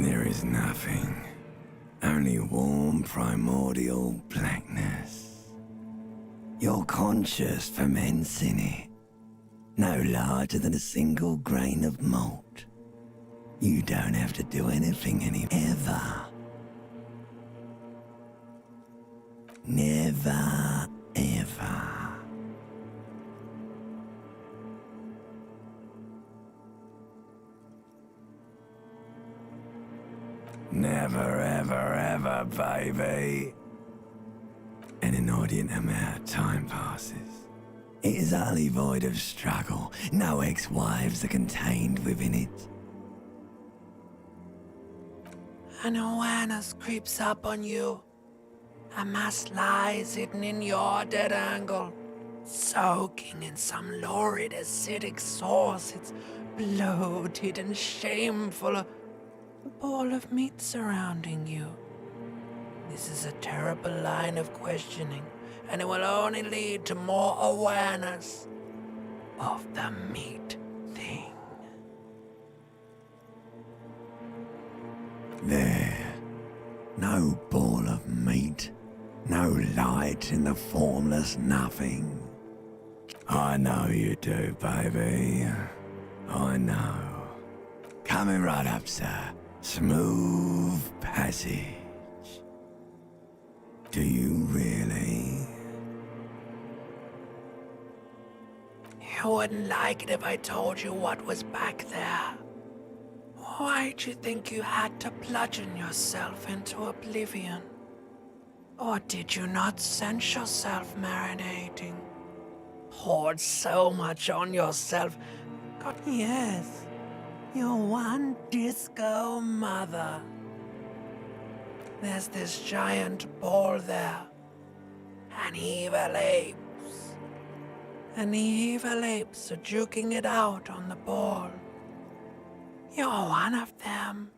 There is nothing. Only warm primordial blackness. Your conscious ferments in it. No larger than a single grain of malt. You don't have to do anything ever. Never, ever. Never, ever, ever, baby. An inordinate amount of time passes. It is utterly void of struggle. No ex-wives are contained within it. An awareness creeps up on you. A mass lies hidden in your dead angle, soaking in some lurid acidic sauce. It's bloated and shameful. A ball of meat surrounding you. This is a terrible line of questioning, and it will only lead to more awareness of the meat thing. There. No ball of meat. No light in the formless nothing. I know you do, baby. I know. Coming right up, sir. Smooth passage. Do you really? You wouldn't like it if I told you what was back there. Why'd you think you had to bludgeon yourself into oblivion? Or did you not sense yourself marinating? Poured so much on yourself. God, yes, you're one disco mother. There's this giant ball there. And evil apes. And the evil apes are juking it out on the ball. You're one of them.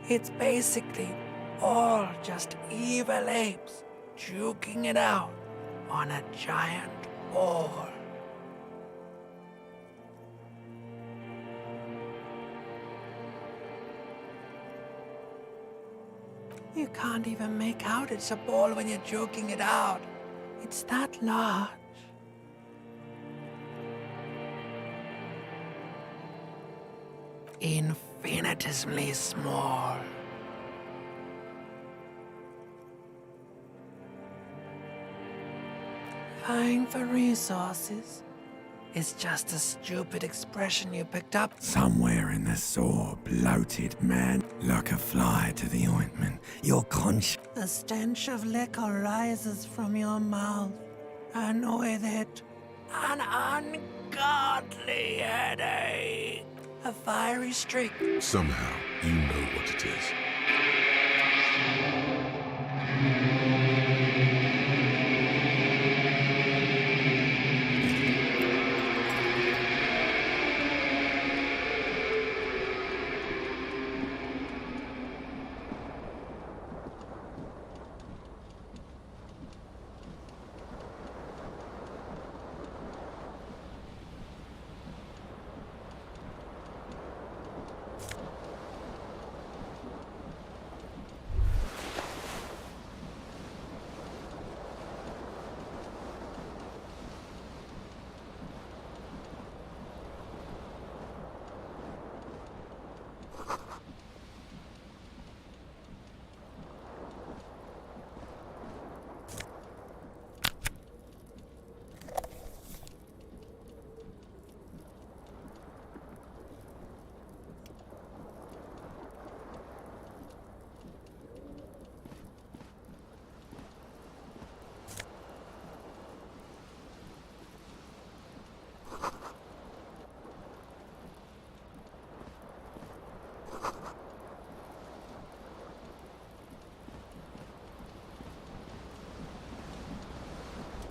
It's basically all just evil apes juking it out on a giant ball. You can't even make out it's a ball when you're joking it out. It's that large. Infinitesimally small. Vying for resources is just a stupid expression you picked up Somewhere in the sore, bloated man, like a fly to the ointment. Your conscience. The stench of liquor rises from your mouth, and with it, an ungodly headache. A fiery streak. Somehow, you know what it is.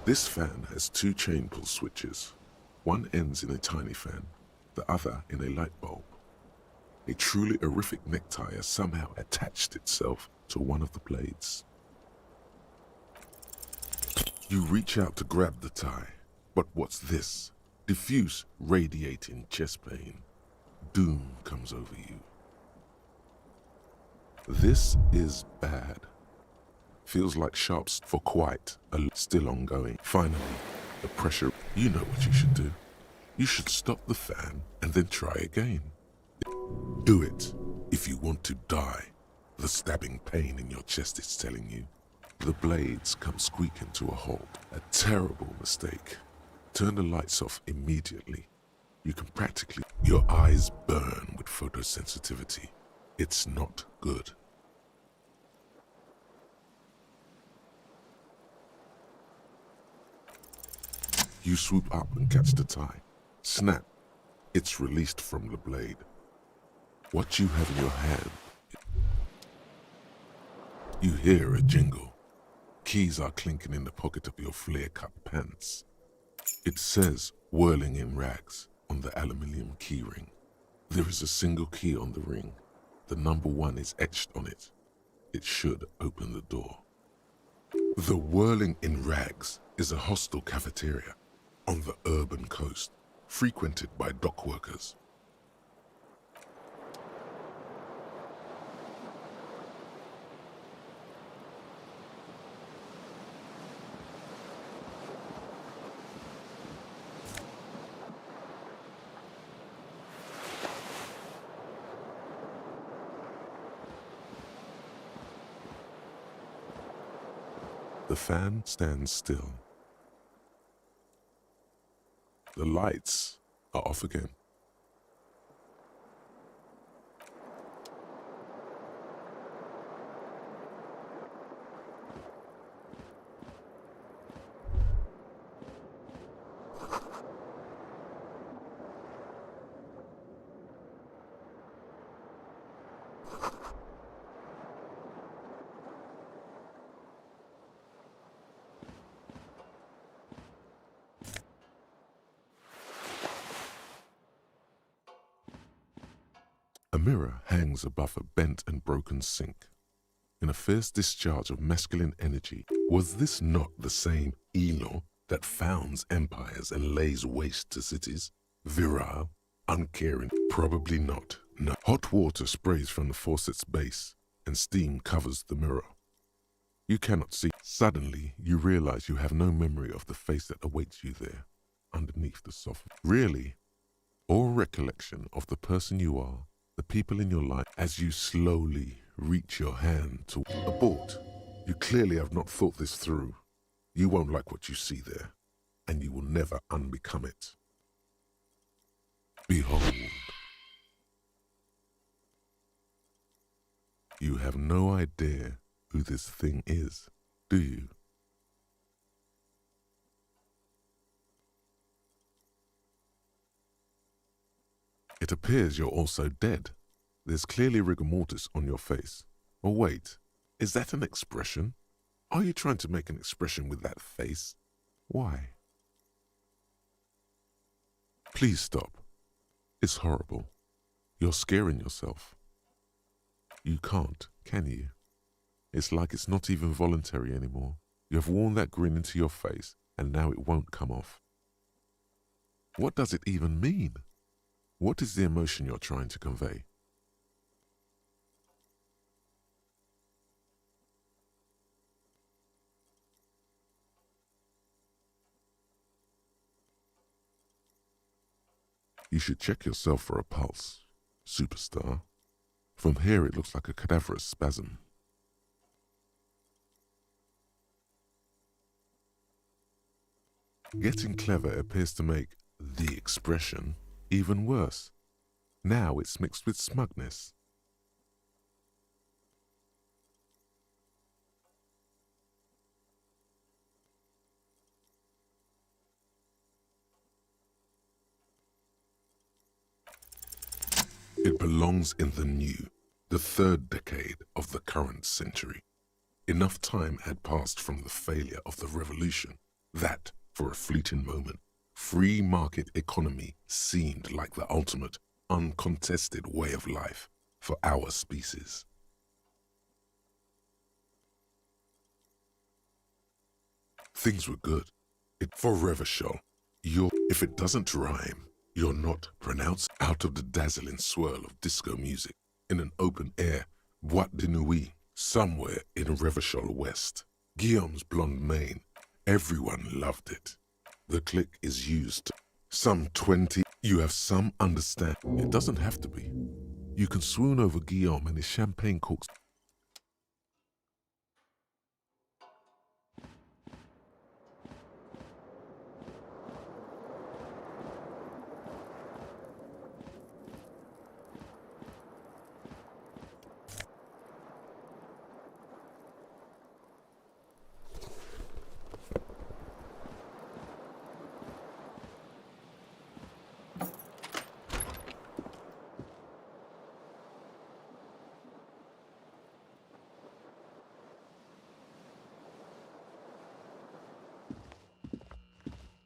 This fan has two chain pull switches. One ends in a tiny fan, the other in a light bulb. A truly horrific necktie has somehow attached itself to one of the blades. You reach out to grab the tie, but what's this? Diffuse, radiating chest pain. Doom comes over you. This is bad. Feels like sharps for quite a still ongoing. Finally, the pressure. You know what you should do. You should stop the fan and then try again. Do it if you want to die. The stabbing pain in your chest is telling you. The blades come squeaking to a halt. A terrible mistake. Turn the lights off immediately. You can practically... Your eyes burn with photosensitivity. It's not good. You swoop up and catch the tie. Snap. It's released from the blade. What you have in your hand... You hear a jingle. Keys are clinking in the pocket of your flare-cut pants. It says, whirling in rags, on the aluminium keyring. There is a single key on the ring. The number 1 is etched on it. It should open the door. The whirling in rags is a hostel cafeteria on the urban coast, frequented by dock workers. The fan stands still. The lights are off again. A mirror hangs above a bent and broken sink. In a fierce discharge of masculine energy, was this not the same Elo that founds empires and lays waste to cities? Virile, uncaring? Probably not. No. Hot water sprays from the faucet's base, and steam covers the mirror. You cannot see. Suddenly, you realize you have no memory of the face that awaits you there, underneath the sofa. Really, or recollection of the person you are, the people in your life, as you slowly reach your hand to abort. You clearly have not thought this through. You won't like what you see there, and you will never unbecome it. Behold. You have no idea who this thing is, do you? It appears you're also dead. There's clearly rigor mortis on your face. Or wait, is that an expression? Are you trying to make an expression with that face? Why? Please stop. It's horrible. You're scaring yourself. You can't, can you? It's like it's not even voluntary anymore. You have worn that grin into your face, and now it won't come off. What does it even mean? What is the emotion you're trying to convey? You should check yourself for a pulse, superstar. From here it looks like a cadaverous spasm. Getting clever appears to make the expression even worse. Now it's mixed with smugness. It belongs in the new, the third decade of the current century. Enough time had passed from the failure of the revolution that, for a fleeting moment, free market economy seemed like the ultimate, uncontested way of life for our species. Things were good. It forever shall. If it doesn't rhyme, you're not pronounced out of the dazzling swirl of disco music in an open air Boîte de Nuit, somewhere in Revachol West. Guillaume's blonde mane. Everyone loved it. The click is used. Some 20. You have some understand. It doesn't have to be. You can swoon over Guillaume and his champagne corks.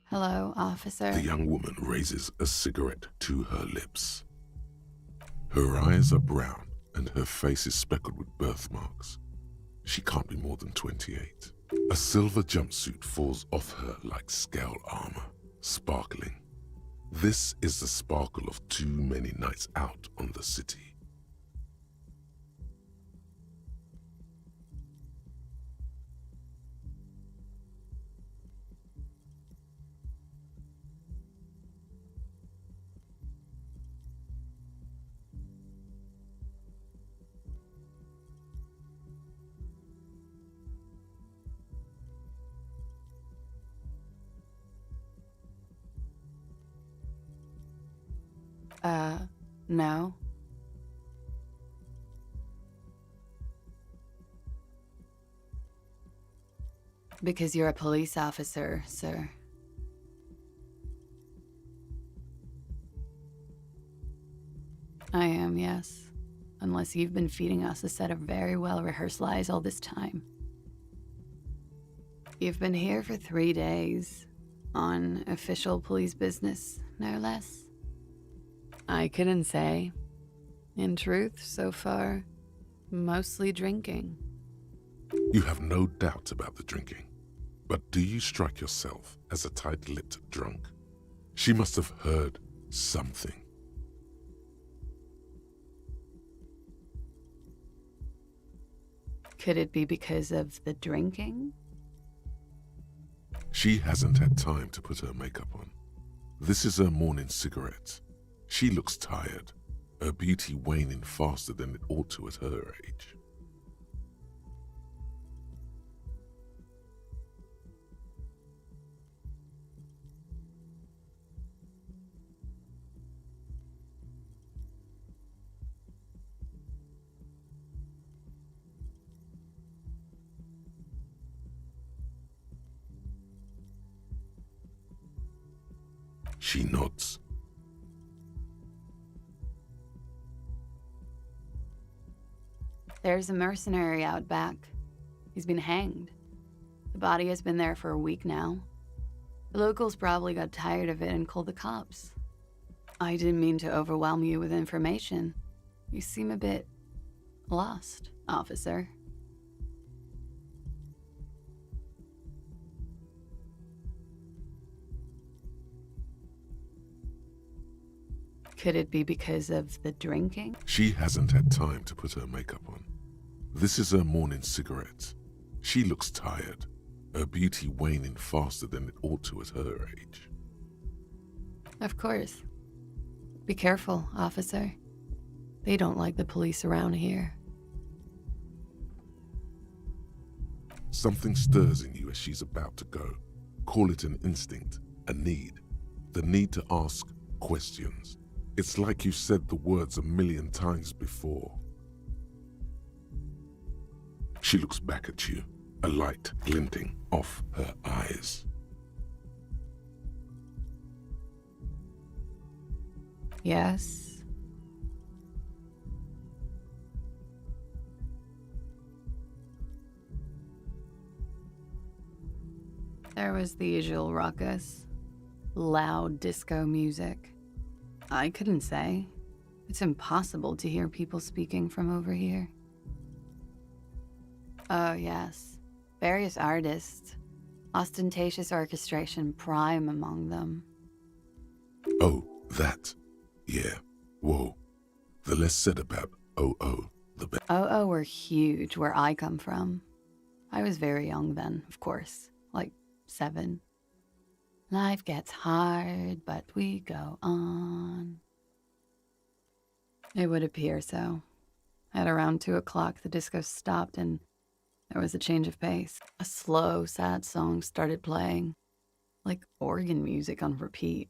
Hello, officer. The young woman raises a cigarette to her lips. Her eyes are brown and her face is speckled with birthmarks. She can't be more than 28. A silver jumpsuit falls off her like scale armor, sparkling. This is the sparkle of too many nights out on the city. No. Because you're a police officer, sir. I am, yes. Unless you've been feeding us a set of very well-rehearsed lies all this time. You've been here for 3 days. On official police business, no less. I couldn't say. In truth, so far, mostly drinking. You have no doubt about the drinking. But do you strike yourself as a tight-lipped drunk? She must have heard something. Could it be because of the drinking? She hasn't had time to put her makeup on. This is her morning cigarette. She looks tired, her beauty waning faster than it ought to at her age. She nods. There's a mercenary out back. He's been hanged. The body has been there for a week now. The locals probably got tired of it and called the cops. I didn't mean to overwhelm you with information. You seem a bit lost, officer. Could it be because of the drinking? She hasn't had time to put her makeup on. This is her morning cigarette. She looks tired, her beauty waning faster than it ought to at her age. Of course. Be careful, officer. They don't like the police around here. Something stirs in you as she's about to go. Call it an instinct, a need. The need to ask questions. It's like you said the words 1,000,000 times before. She looks back at you, a light glinting off her eyes. Yes. There was the usual ruckus. Loud disco music. I couldn't say. It's impossible to hear people speaking from over here. Oh, yes. Various artists. Ostentatious orchestration prime among them. Oh, that. Yeah. Whoa. The less said about the the best. Oh were huge where I come from. I was very young then, of course, like 7. Life gets hard, but we go on. It would appear so. At around 2 o'clock, the disco stopped and there was a change of pace. A slow, sad song started playing, like organ music on repeat.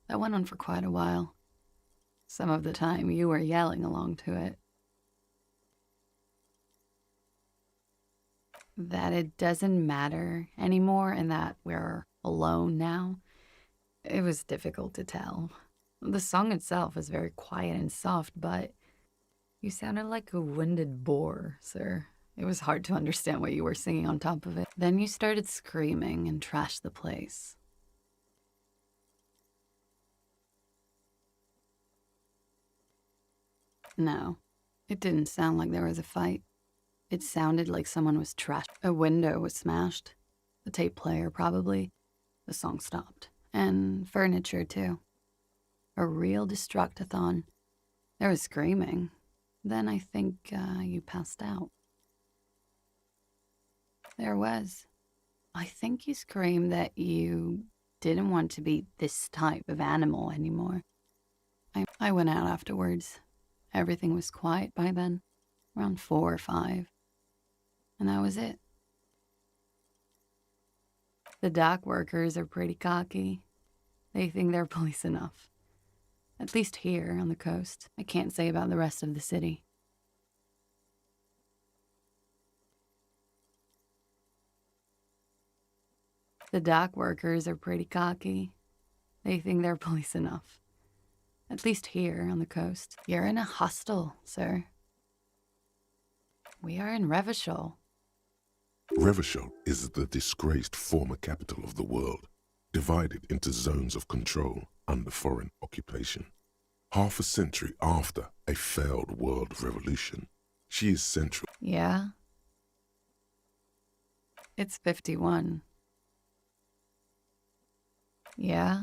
That went on for quite a while. Some of the time, you were yelling along to it. That it doesn't matter anymore and that we're alone now, it was difficult to tell. The song itself was very quiet and soft, but you sounded like a winded boar, sir. It was hard to understand what you were singing on top of it. Then you started screaming and trashed the place. No, it didn't sound like there was a fight. It sounded like someone was trashed. A window was smashed. The tape player, probably. The song stopped. And furniture, too. A real destructathon. There was screaming. Then I think you passed out. There was. I think you screamed that you didn't want to be this type of animal anymore. I went out afterwards. Everything was quiet by then, around 4 or 5. And that was it. The dock workers are pretty cocky. They think they're police enough. At least here on the coast. I can't say about the rest of the city. The dock workers are pretty cocky. They think they're police enough. At least here on the coast. You're in a hostel, sir. We are in Revachol. Revachol is the disgraced former capital of the world, divided into zones of control under foreign occupation. Half a century after a failed world revolution, she is central. Yeah? It's 51. Yeah?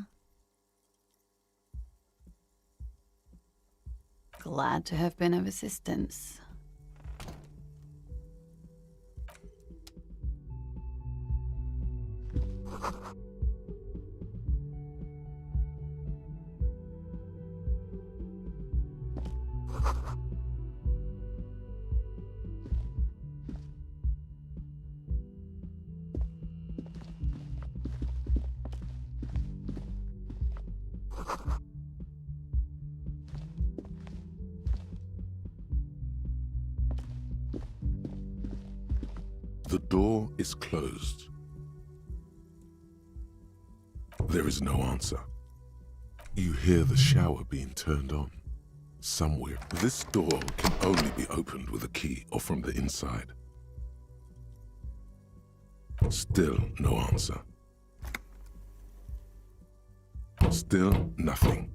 Glad to have been of assistance. The door is closed. There is no answer. You hear the shower being turned on. Somewhere. This door can only be opened with a key or from the inside. Still no answer. Still nothing.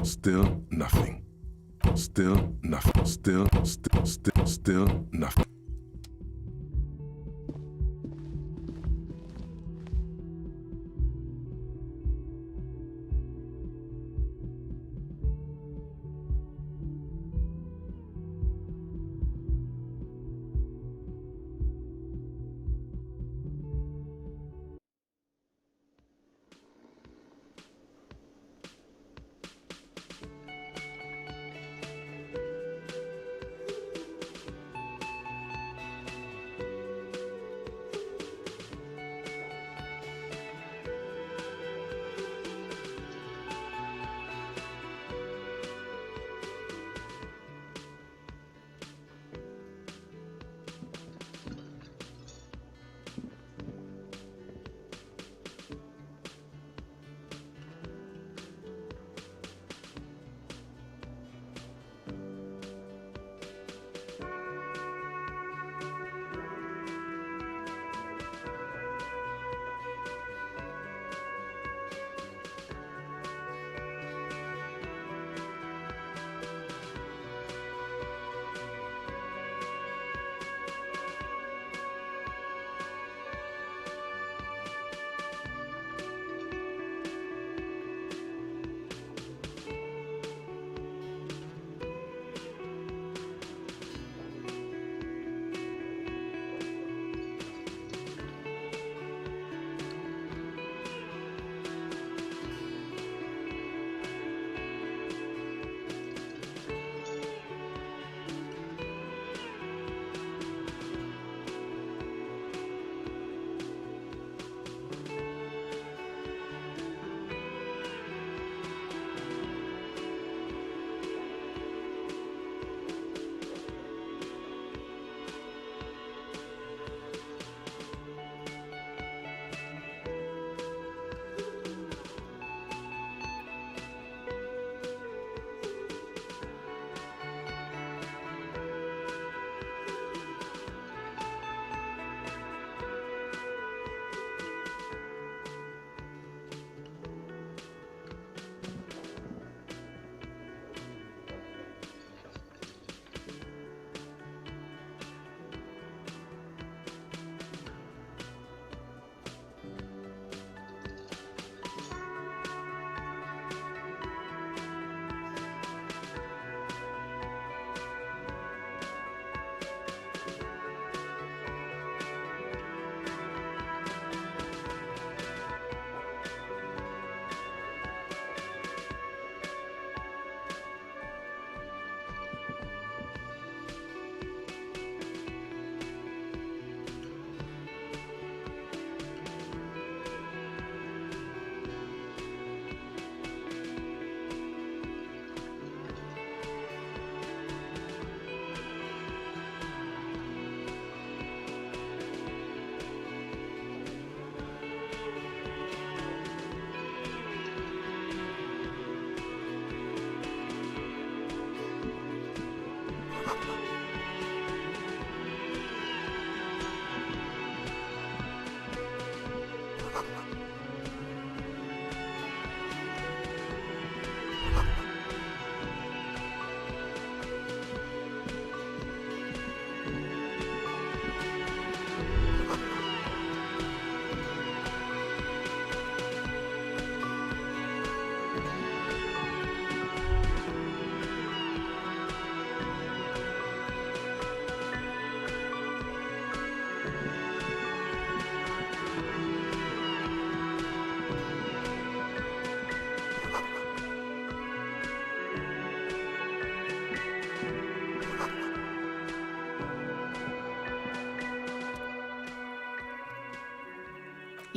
Still nothing. Still nothing. Still nothing.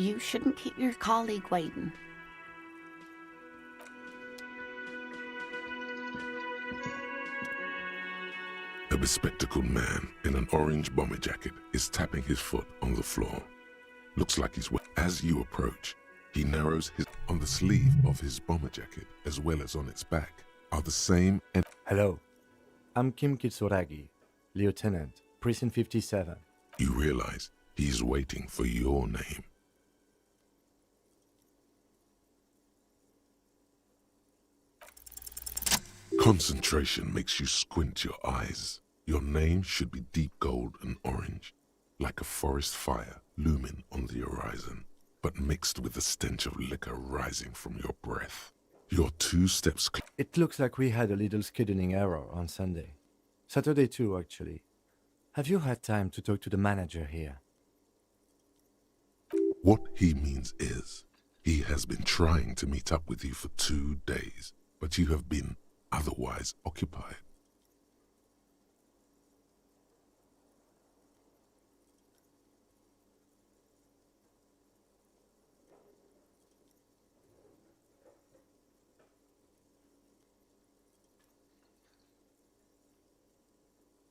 You shouldn't keep your colleague waiting. A bespectacled man in an orange bomber jacket is tapping his foot on the floor. Looks like he's wet. As you approach, he narrows his... On the sleeve of his bomber jacket, as well as on its back, are the same and... Hello, I'm Kim Kitsuragi, Lieutenant, Precinct 57. You realize he's waiting for your name. Concentration makes you squint your eyes. Your name should be deep gold and orange, like a forest fire looming on the horizon, but mixed with the stench of liquor rising from your breath. You're 2 steps It looks like we had a little scheduling error on Sunday. Saturday too, actually. Have you had time to talk to the manager here? What he means is, he has been trying to meet up with you for 2 days, but you have been otherwise occupied.